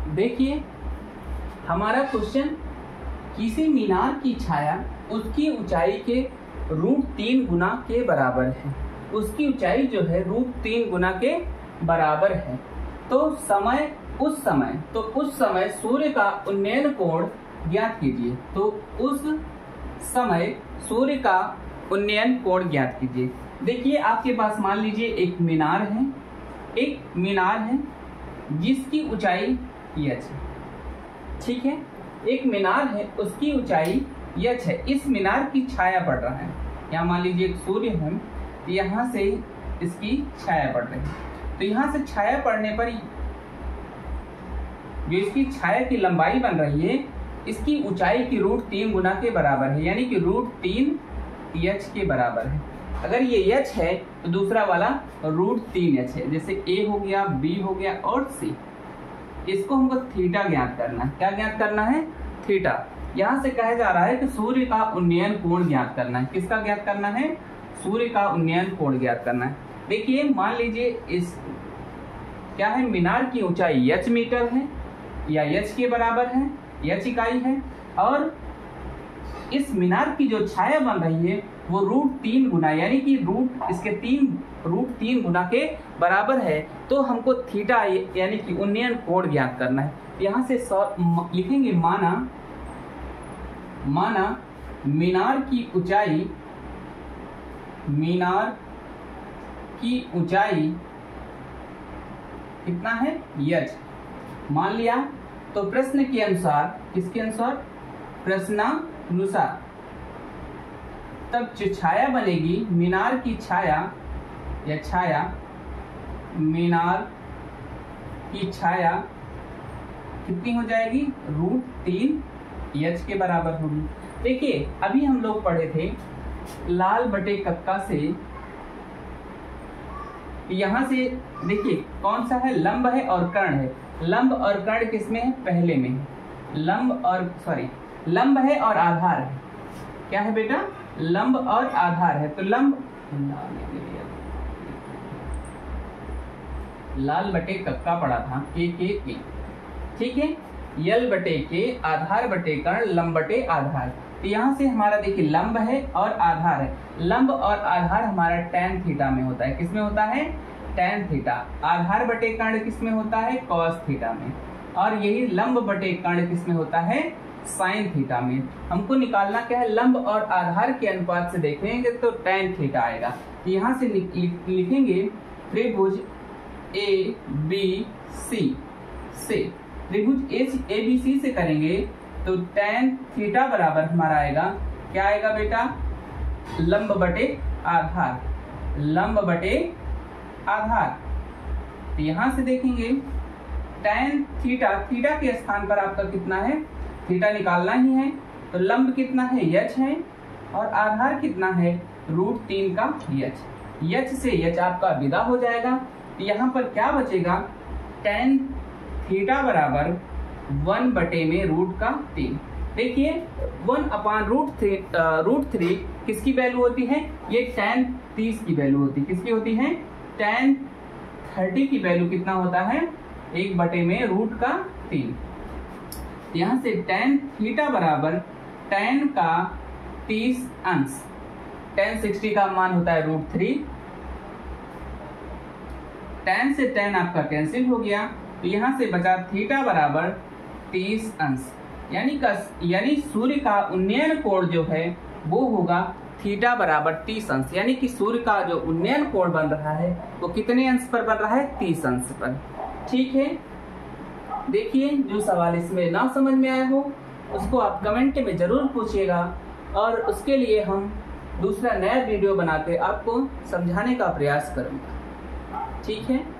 देखिए हमारा क्वेश्चन, किसी मीनार की छाया उसकी ऊंचाई के √3 गुना के बराबर है। उसकी ऊंचाई जो है √3 गुना के बराबर है। तो उस समय सूर्य का उन्नयन कोण ज्ञात कीजिए। तो उस समय सूर्य का उन्नयन कोण ज्ञात कीजिए। देखिए आपके पास मान लीजिए एक मीनार है जिसकी ऊंचाई h है। ठीक है, एक मीनार है उसकी ऊंचाई h है। इस मीनार की छाया पड़ रहा है, यहाँ मान लीजिए एक सूर्य है, यहाँ से इसकी छाया पड़ रही है। तो यहाँ से छाया पड़ने पर जो इसकी छाया की लंबाई बन रही है, इसकी ऊंचाई की √3 गुना के बराबर है, यानी कि √3 h के बराबर है। अगर ये h है तो दूसरा वाला √3h है। जैसे a हो गया, b हो गया और c। इसको हमको थीटा ज्ञात करना है। क्या ज्ञात करना है? थीटा। यहाँ से कहा जा रहा है कि सूर्य का उन्नयन कोण ज्ञात करना है। किसका ज्ञात करना है? सूर्य का उन्नयन कोण ज्ञात करना है। देखिए मान लीजिए इस क्या है, मीनार की ऊंचाई h मीटर है या h के बराबर है, h इकाई है, और इस मीनार की जो छाया बन रही है वो √3 गुना, यानी कि √3 गुना के बराबर है। तो हमको थीटा यानी कि उन्नयन कोण ज्ञात करना है। यहाँ से लिखेंगे माना मीनार की ऊंचाई कितना है? h मान लिया। तो प्रश्न के अनुसार, किसके अनुसार? प्रश्नानुसार तब जो छाया बनेगी, मीनार की मीनार की छाया कितनी हो जाएगी? √3h के बराबर होगी। देखिए अभी हम लोग पढ़े थे लाल बटे कक्का से, यहाँ से देखिए कौन सा है? लंब है और कर्ण है। लंब और कर्ण किसमें है? पहले में है। लंब है और आधार है। क्या है बेटा? लंब और आधार है। तो लाल बटे कक्का पढ़ा था, के। ठीक है, यल बटे के, आधार बटे कर्ण, लंब बटे आधार। तो यहाँ से हमारा देखिए लंब है और आधार है। लंब और आधार हमारा tan थीटा में होता है। किसमें होता है? tan theta. आधार बटे कर्ण किसमें होता है? cos थीटा में। और यही लंब बटे कर्ण किसमें होता है? sin थीटा में। हमको निकालना क्या है? लंब और आधार के अनुपात से देखेंगे तो tan थीटा आएगा। तो यहाँ से लिखेंगे त्रिभुज ABC से, त्रिभुज ABC से करेंगे तो tan थीटा बराबर हमारा आएगा, क्या आएगा बेटा? लंब बटे आधार। लंब बटे आधार। तो यहाँ से देखेंगे tan थीटा के स्थान पर आपका कितना है? थीटा निकालना ही है। तो लंब कितना है? h है, और आधार कितना है? √3 का h से h आपका विदा हो जाएगा। तो यहाँ पर क्या बचेगा? tan थीटा बराबर 1 बटे में √3। देखिए 1/√3 किसकी वैल्यू होती है? ये tan 30 की वैल्यू होती है। किसकी होती है? tan 30 की वैल्यू कितना होता है? 1 बटे में √3। यहाँ से tan थीटा बराबर tan का 30 अंश, tan 60 का मान होता है √3। tan से tan आपका कैंसिल हो गया। तो यहाँ से बचा थीटा बराबर 30 अंश, यानी सूर्य का उन्नयन कोण जो है वो होगा थीटा बराबर 30 अंश। यानी कि सूर्य का जो उन्नयन कोण बन रहा है वो कितने अंश पर बन रहा है? 30 अंश पर। ठीक है, देखिए जो सवाल इसमें ना समझ में आया हो उसको आप कमेंट में जरूर पूछिएगा, और उसके लिए हम दूसरा नया वीडियो बनाकर आपको समझाने का प्रयास करूँगा। ठीक है।